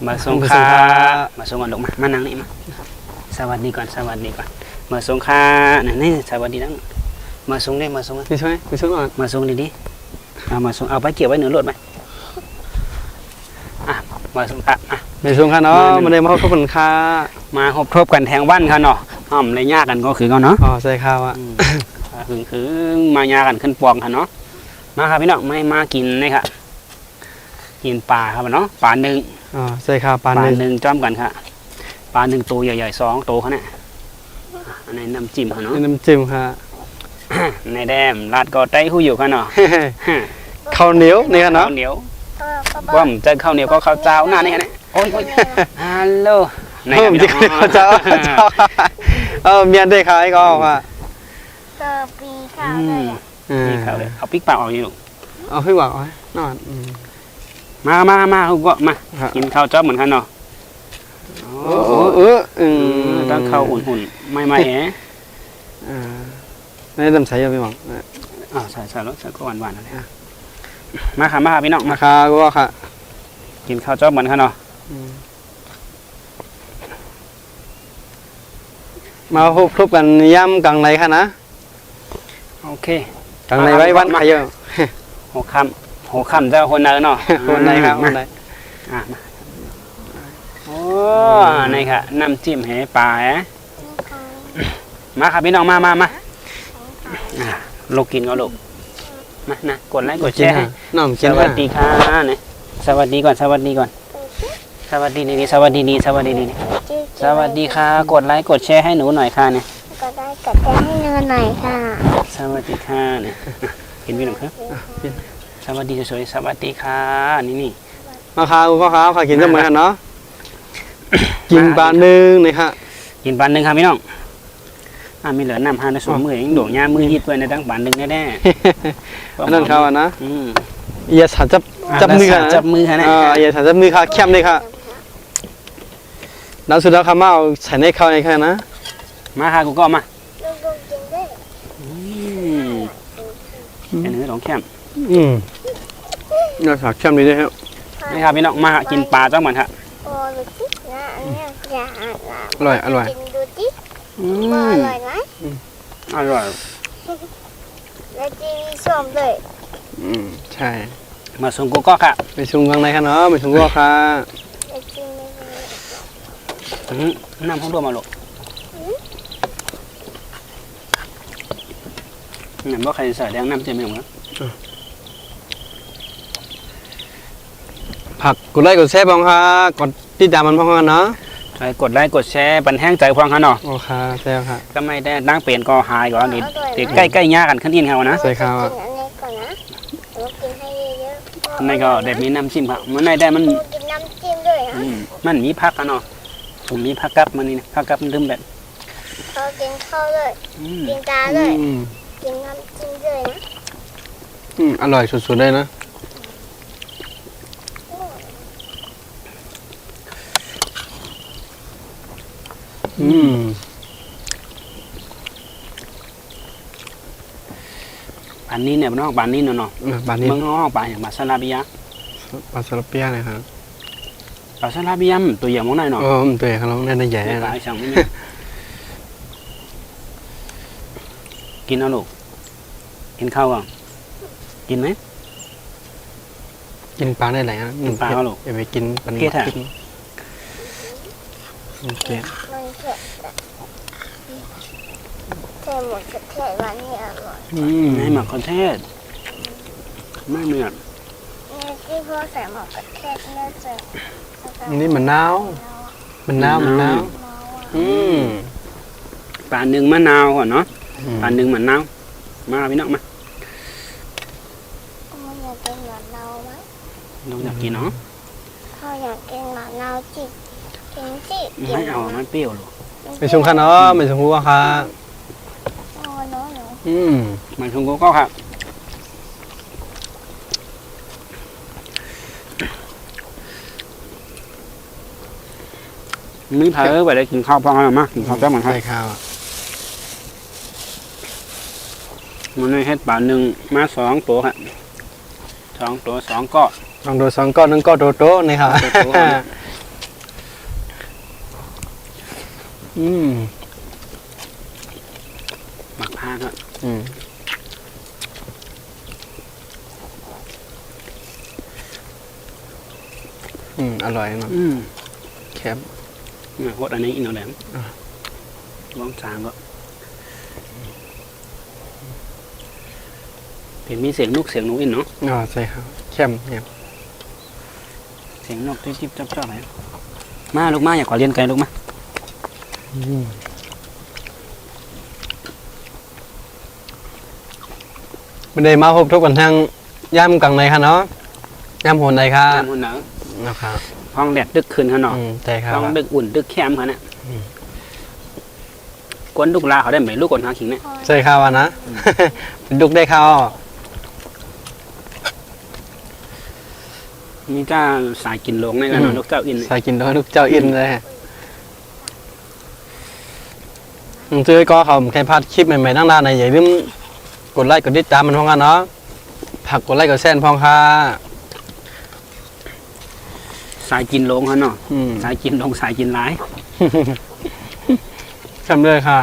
มาส่งค่ามาส่งก่อนลูกมานั่งนี่มาสวัสดีก่อนมาส่งค่านี่สวัสดีนั่งมาส่งได้มาส่งพี่ช่วยพี่ช่วยก่อนมาส่งดีเอามาส่งเอาไปเกี่ยวไว้เหนือรถไหมมาส่งค่าไม่ส่งค่ะเนาะมาได้มาพบกันค่ะมาพบทบกันแทงวันค่ะเนาะเลยยากกันก็คือเขาเนาะอ๋อใส่ข้าวอ่ะคือมายากันขึ้นปองค่ะเนาะมาครับพี่น้องไม่มากินนี่ค่ะกินปลาครับเนาะปลาหนึ่งอ๋อใส่ข้าวปลาหนึ่งจ้อมกันค่ะปลาหนึ่งตัวใหญ่ๆ2ตัวเขาเนี่ยในน้ำจิ้มค่ะเนาะน้ำจิ้มค่ะในแดมราดก็ได้หู้อยู่ค่ะเนาะข้าวเหนียวนี่ค่ะเนาะข้าวเหนียวว่าผมจะข้าวเหนียวก็ข้าวเจ้าหน้านี่ค่ะเนี่ยโอ้ยฮัลโหลในข้าวเจ้าเมียนได้ขายก็ว่าปีข้าวเลยข้าวเลยเอาปิ๊กเปล่าเอาอยู่เอาพี่บอกเอานอนมาคุณก็มากินข้าวจ้อเหมือนกันเนาะต้องข้าวอุ่นๆไม่แหนี่ดำใส่ยังพี่บอกใส่รสใส่ก็หวานๆอะไรมาค่ะพี่น้องมาค่ะก็ว่าค่ะกินข้าวจ้อเหมือนกันเนาะมาพบกันย่ำกลางในค่ะนะโอเคกลางในไว้วันมาเยอะหัวค่ำจะคนไหนเนาะคนไหนครับคนไหนโอ้นี่ค่ะน้ำจิ้มแห่ปลามาครับพี่น้องมาลูกกินก็ลูกมานะกดไลค์กดแชร์ให้สวัสดีค่ะเนี่ยสวัสดีก่อนสวัสดีนี่สวัสดีค่ะกดไลค์กดแชร์ให้หนูหน่อยค่ะเนี่ยกดไลค์กดแชร์ให้หนูหน่อยค่ะสวัสดีค่ะเนี่ยกินพี่หนุ่มครับสวัสดีสวยๆสวัสดีค่ะนี่มาค่ะคุณพ่อครับกินจะเหมือนกันเนาะกินปลาหนึ่งนี่ค่ะกินปลาหนึ่งค่ะพี่น้องมีเหลือน้ำ5ในส่วนมือยังโด่งยามือยิดไว้ในตั้งปลาหนึ่งแน่นั่นเขาอ่ะนะอย่าสั่นจับมือค่ะจับมือค่ะนะอย่าสั่นจับมือค่ะเข้มเลยค่ะน้ำสุดแล้วค่ะมาเอาใส่ในข้าวในค่ะนะมาค่ะกูก็มาเป็นเนื้อของเข้มน่าสักเข้มดีด้วยครับนี่ครับพี่น้องมากินปลาจ้าเหมือนค่ะอร่อยอร่อยไหมอร่อยแล้วจีมีส้มเลยใช่มาส่งกูก็ค่ะไปส่งข้างในค่ะเนาะไปส่งกูก็ค่ะน้ำข้าวตัวมาลูกน้ำว่าใครใส่แดงน้ำเต็มไปหมดผักกดไลค์กดแชร์บ้างค่ะกดติดตามมันบ้างกันเนาะกดไลค์กดแชร์ปันแห้งใจฟังค่ะเนาะโอเคใช่ค่ะก็ไม่ได้นั่งเปลี่ยนก็หายก่อนนี่ใกล้ๆยากันขึ้นอินเขานะใช่ค่ะในก็เด็ดมีน้ำจิ้มค่ะมันในได้มันกินน้ำจิ้มด้วยมันมีผักกันเนาะผมมีผักกับมันนี่ผักกับมันดื่มแบบเขากินข้าวเลยกินปลาเลยกินน้ำจิ้มด้วยนะอร่อยสุดๆเลยนะปานนี้เนี่ยมันนอกปานนี้เนาะปานนี้เมืองนอกปานอย่างปลาซาลาเบียปลาซาลาเบียเลยครับปลาซาลาเบียตัวใหญ่มากหน่อยเนาะตัวใหญ่ครับน่าใหญ่ปลาช่างไม่กินเอาลูกกินข้าวก่อนกินไหมกินปลาได้ไหนอ่ะกินปลาลูกอย่าไปกินปลาเกล็ดเกล็ดหมกกระเทศวันนี้อร่อยให้หมกกระเทศไม่เหมือนที่พ่อใส่หมกกระเทศน่าจะนี่มันน้าวปลาหนึ่งมะนาวก่อนเนาะปลาหนึ่งมะนาวมาพี่น้องมาอยากกินมะนาวไหมน้องอยากกินเนาะพ่ออยากกินมะนาวจิไม่เอามันเปรี้ยวหรอกไปชมค่ะเนาะไปชมกูค่ะมันชงก็ครับมีเผลอไปได้กินข้าวพองอะไรมากกินข้าวจ้ามันให้ข้าวมันให้เฮ็ดปลาหนึ่งมา2 ตัวครับ2 ตัว2 ก้อน2 ตัว2 ก้อน1 ก้อนโตๆนี่ค่ะ หมักผ้าครับ อร่อยเนาะแคบ โคตรอันนี้อินเอาแหลมลองจางก็เป็นมีเสียงนกเสียงหนูอินเนาะ ใช่ครับแคบเนี่ย เสียงนกที่จิ๊บจ้าไหนมาลูกมาอยากขอเรียนไกลลูกมาไม่ได้มาพบทุกวันทางย่ำกลางในค่ะเนาะย่ำโหนในค่ะ ตามคนหนัง นะครับ ห้องแดดดึกขึ้นค่ะเนาะ ใช่ครับ ห้องดึกอุ่นดึกแคมค่ะเนี่ยกวนลูกลาเขาได้ไหมลูกกวนหาขิงเนี่ย ใช่ครับนะเป็นดุกได้ข้าว นี่จ้าสายกินลงในกันเนาะลูกเจ้าอิน ใส่กินด้วยลูกเจ้าอินเลยซื้อก็เขาใครพลาดคลิปใหม่ๆตั้งนานในอย่าลืมกดไลค์กดติดตามมันพ้องกันเนาะผักกดไลค์กดแซนพ้องค่ะ สายกินลงค่ะเนาะสายกินลงสายกินร้าย ทำเลยค่ะ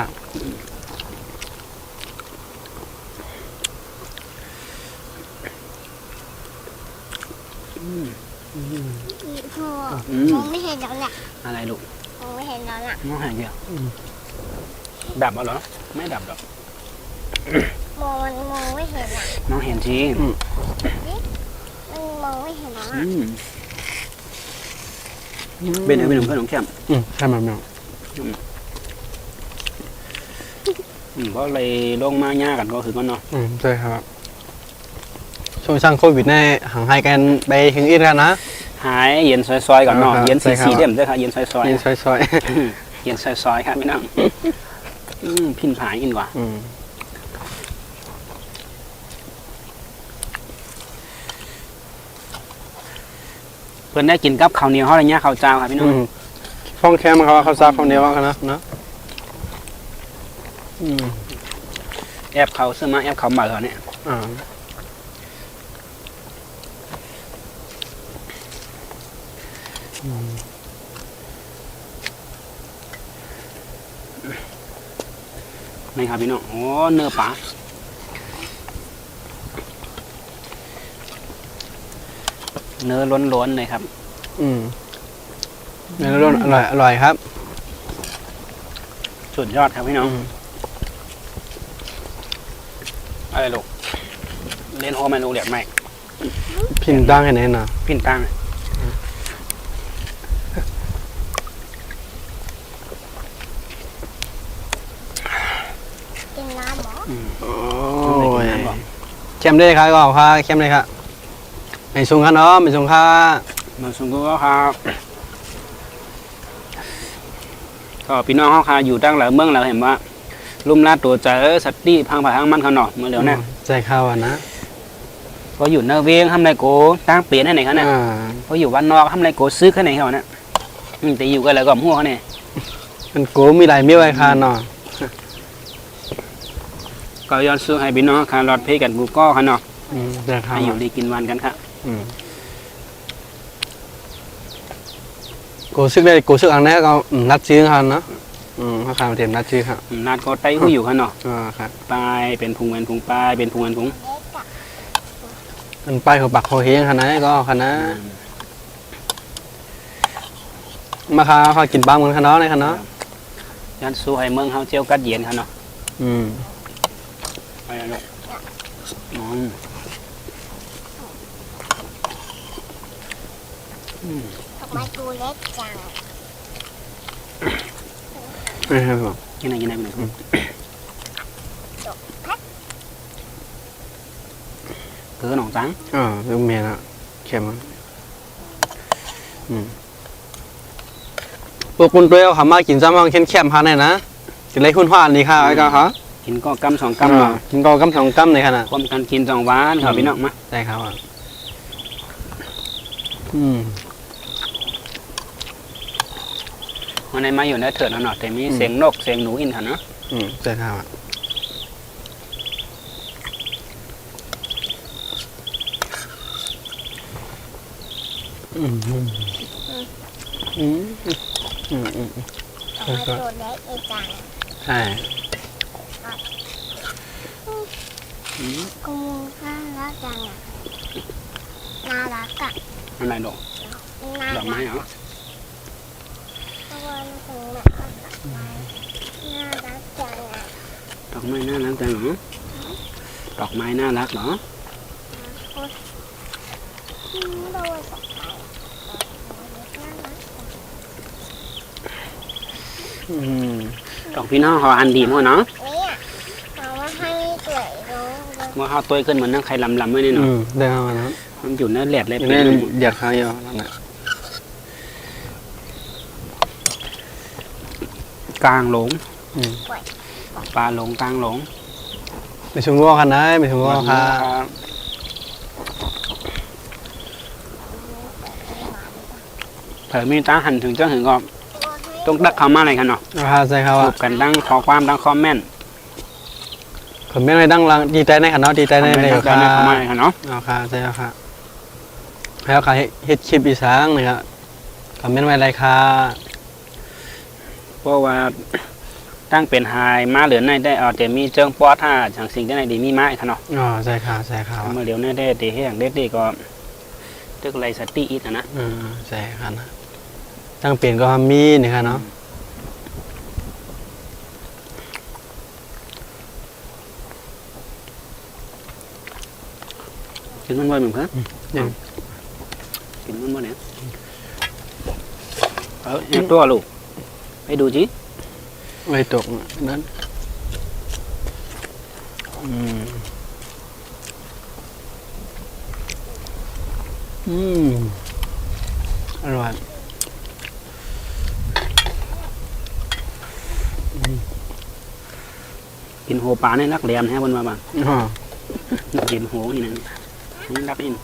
พ่อมองไม่เห็นแล้วแหละ อะไรลูก มองไม่เห็นแล้วน่ะ มองหายเดียวดับเอาเหรอไม่ดับหรอก มองไม่เห็นอ่ะ มองเห็นจริง มันมองไม่เห็นแล้ว เป็นอะไรเป็นของเพื่อนของแคม ใช่ไหมแม่ เพราะเลยลงมาหญ้ากันก็คือกันเนาะ ใช่ครับช่วงช่างโควิดเนี่ยห่างหายกันไปถึงอีกแล้วนะ หายเย็นซอยๆก่อนเนาะ ครับ เย็น ใช่ครับ สีเดี่ยมด้วยค่ะเย็นซอยๆ ยินซอย เย็นซอยๆครับพี่น้องพินผายอินกว่า ๆ เพื่อนได้กินกับข้าวเหนียวเขาอะไรเงี้ยข้าวเจ้าครับพี่น้อง ฟ้องแคมเขาว่าเขาซาเขาเดียวกันนะเนาะ แอบเขาซื้อมาแอบเขามาเหรอเนี่ย อ่า นี่ครับพี่น้องโอ้เนื้อปลาเนื้อล้วนๆเลยครับ เนื้อร่นอร่อยครับ สุดยอดครับพี่น้องอะไรลูกเล่นโฮมันลูกเหลียบไหม พิมพ์ตั้งให้แน่นอน พินตัง กินน้ำหรอ โอ้ยเข้มได้ครับก็ค่ะเข้มเลยครับไม่สูงค่ะเนาะไม่สูงค่ะ มาส่งก็ครับก็พี่น้องเขาค่ะอยู่ตั้งหลายเมืองเราเห็นว่าลุ่มลาดตัวเจอสัตว์ดีพังผ่าทางมันเขาหน่อเมื่อเดี๋ยวนี้ ใจเข้าอ่ะนะ ก็อยู่เนอร์เวงทำไรโกตั้งเปลี่ยนให้ไหนเขาเนี่ยก็อยู่วันนอกทำไรโกซื้อให้ไหนเขาเนี่ยแต่อยู่กันแล้วก็หัวเขาเนี่ย มันโกมีหลายมีไว้ค่ะเนาะ ก็ย้อนซื้อให้พี่น้องค่ะรอดเพกันบูก็ค่ะเนาะ ใจเข้า ให้อยู่ดีกินวันกันค่ะ โกซึกได้โกซึกอันนี้ก็นัดซื้อค่ะเนาะข้าวขาวเทียมนัดซื้อครับ นาดก็ไต้หู้อยู่ค่ะเนาะ ครับ ปลายเป็นพุงเวนพุงปลายเป็นพุงเวนพุง เล็กอะ มันไปหัวปักหัวเฮงค่ะนะก็ค่ะนะมาค่ะเขากินบ้างมันค่ะเนาะในค่ะเนาะ ย้อนสู้ให้เมืองเขาเจียวกัดเย็นค่ะเนาะ ไปลูกทำไมตัวเล็กจัง ไม่ครับผม กินอะไรเป็นหนึ่งคือหนองจัง ลูกเมียนะเข็มพวกคุณตัวเอาขามากินซ้ำมาเข้มๆพาหน่อยนะจะเลยคุณห่านนี่ค่ะไอ้ก็ฮะ กินก็กำสองกำเนาะ กินก็กำสองกำเลยค่ะนะ ความกันกินสองหวานครับพี่น้องมา ใช่ครับวันนี้มาอยู่ในเถิดเนาะแต่มีเสียงนกเสียงหนูอินค่ะเนาะ ใช่ครับ ว่าโดดได้ไอ้จัง ใช่ กูน่ารักจังอ่ะน่ารักอ่ะ อะไรดอก น่า ดอก รั ไม้ ก เหรอ เพราะว่ามันเป็นแบบน่ารักจังอ่ะ ดอกไม้น่ารักจังเหรอดอกไม้น่ารักเหรอ โดนสไปน่ารัก อืม ดอกพี่น้องเขาอันดีมั้งเนาะ เนี่ยเราว่าให้สวยรู้ ว่าเขาตัวขึ้นเหมือนนั่งใครลำๆไว้เนี่ยเนาะ ได้เอานะ มันอยู่ในแหลดเลย อยู่ เป็ ใน น เดียดเขาอยู่นั่นแหละ กลางหลง อืม ปลาหลงกลางหลง ไปชมวัวกันนะไปชมวัวค่ะ เผื่อมีตาหันถึงเจ้าหึงก็ต้องดักเขามาอะไรกันเนาะ ราคาใช่ครับ ส ว่า รุปกันดังขอความดังคอมเมนต์ ผมไม่ได้ดังรังดีใจในขันเนาะดีใจในเลย คอม ค่ะ เมนต์เข้ามาอะไรกันเนาะ ราคาใช่ราคาแล้วค่ะเฮ็ดคลิปอีสานนะครับคอมเมนต์ไว้เลยค่ะ เพราะว่าตั้งเป็นไฮมาเหลือในได้เอาแต่มีเจิงป๊อดถ้าจังสิ่งที่ไหนดีมีไม้ค่ะเนาะ อ๋อใช่ค่ะใช่ค่ะ เมื่อเหลียวในได้ตีให้อย่างเด็ดดีก็ตึกไรสติอีกนะ ใช่ค่ะนะตั้งเปลี่ยนก็มีนี่ค่ะเนาะ กินมันบ่อยเหมือนกัน ยัง กินมันบ่เนี่ยตัวลูกไปดูจิ ไม่ตกนั้นอร่อย กินโหปลาในรักแหลมแฮะบนมาบ้าง อ๋อ กินโหนี่นั่นนี่รักอิน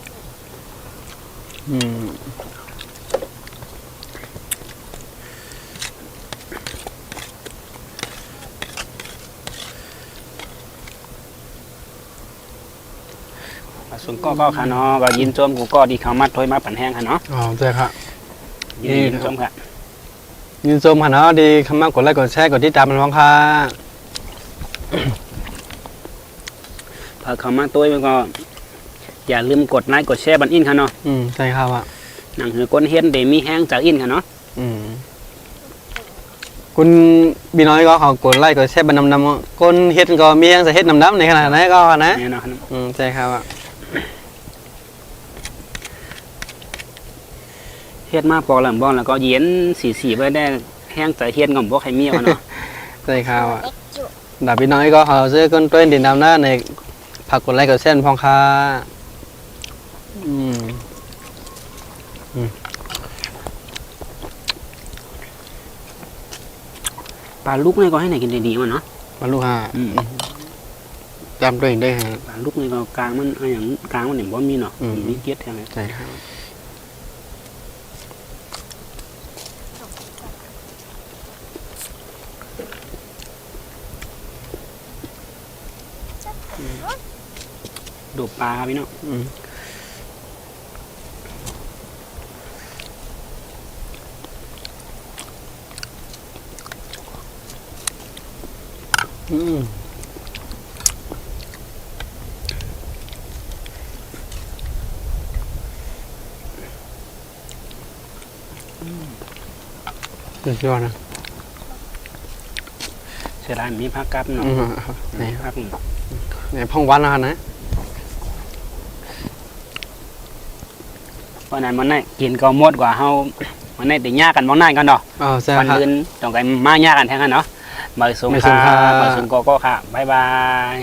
ส่วนก็ค่ะเนาะก็ยินโจมกูก็ดีเขามาถอยมาปั่นแห้งค่ะเนาะ อ๋อใช่ค่ะ ยินโจมค่ะ ยินชมค่ะเนาะดีคำมากกดไลค์กดแชร์กดติดตามมันพ้องค่ะ พอเขามาตัวมันก็อย่าลืมกดไลค์กดแชร์บันอินค่ะเนาะ ใช่ค่ะว่ะ หนังหือก้นเฮ็ดเดมีแห้งจากอินค่ะเนาะ คุณบีน้อยก็เขากดไลค์กดแชร์บันนำคนเฮ็ดก็มียังจะเฮ็ดนำในขนาดไหนก็นะ เนี่ยเนาะ ใช่ค่ะว่ะ เฮ็ดมาพอแล้วบ่แล้วก็เย็นสีไว้ได้แห้งจากเฮ็ดก็บ่ใครมีอ่ะเนาะ ใช่ค่ะว่ะ เล็กจุ ดาบบีน้อยก็เขาซื้อก้นต้นดินดำหน้าในผักกดไลค์กดแชร์พ้องค่ะปลาลูกนี่ก็ให้ไหนกินดีๆมันเนาะ มาลูกค่ะจำตัวเองได้ฮะ ปลาลูกนี่ก็กลางมันอย่างกลางมันเนี่ยบ่มีเนาะมีเกียรติแท้เลย ใช่ครับ ดูปลาพี่เนาะ สุดยอดนะ เสียดายมีผักกับเนาะ นี่ ผัก ในพ้องวันนะครับนะ เพราะนั้นมันได้กินก็หมดกว่าเฮามันได้แต่ยากกันบ่นานกันเนาะ อ๋อใช่ วัน ครับ อื่นต้องกันมายากกันแท้กันเนาะบ่ายสงค่ะบ่ายสงก็ค่ะบ๊ายบาย